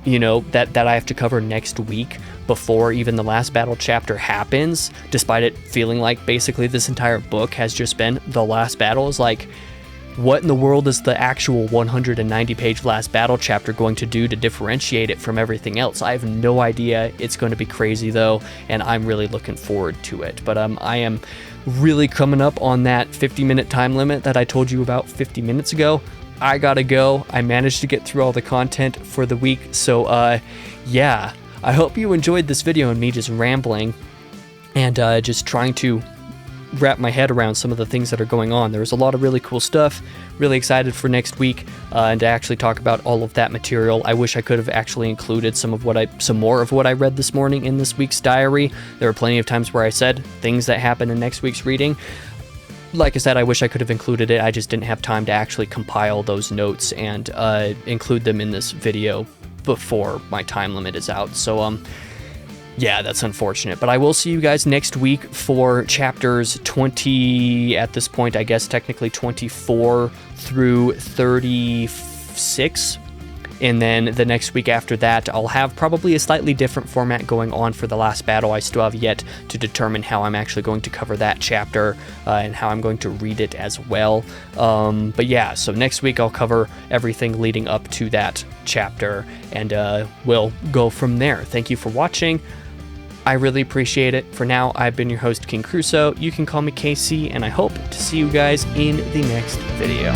you know, that I have to cover next week before even the last battle chapter happens, despite it feeling like basically this entire book has just been the last battle, is like, what in the world is the actual 190-page last battle chapter going to do to differentiate it from everything else? I have no idea. It's going to be crazy though, and I'm really looking forward to it. But I am really coming up on that 50-minute time limit that I told you about 50 minutes ago. I gotta go. I managed to get through all the content for the week, so yeah. I hope you enjoyed this video and me just rambling and just trying to wrap my head around some of the things that are going on. There was a lot of really cool stuff. Really excited for next week and to actually talk about all of that material. I wish I could have actually included some more of what I read this morning in this week's diary. There were plenty of times where I said things that happen in next week's reading. Like I said, I wish I could have included it. I just didn't have time to actually compile those notes and include them in this video before my time limit is out. So yeah, that's unfortunate, but I will see you guys next week for chapters 20, at this point I guess technically 24 through 36, and then the next week after that I'll have probably a slightly different format going on for the last battle. I still have yet to determine how I'm actually going to cover that chapter and how I'm going to read it as well. But yeah, so next week I'll cover everything leading up to that chapter, and we'll go from there. Thank you for watching. I really appreciate it. For now, I've been your host, King Crusoe. You can call me KC, and I hope to see you guys in the next video.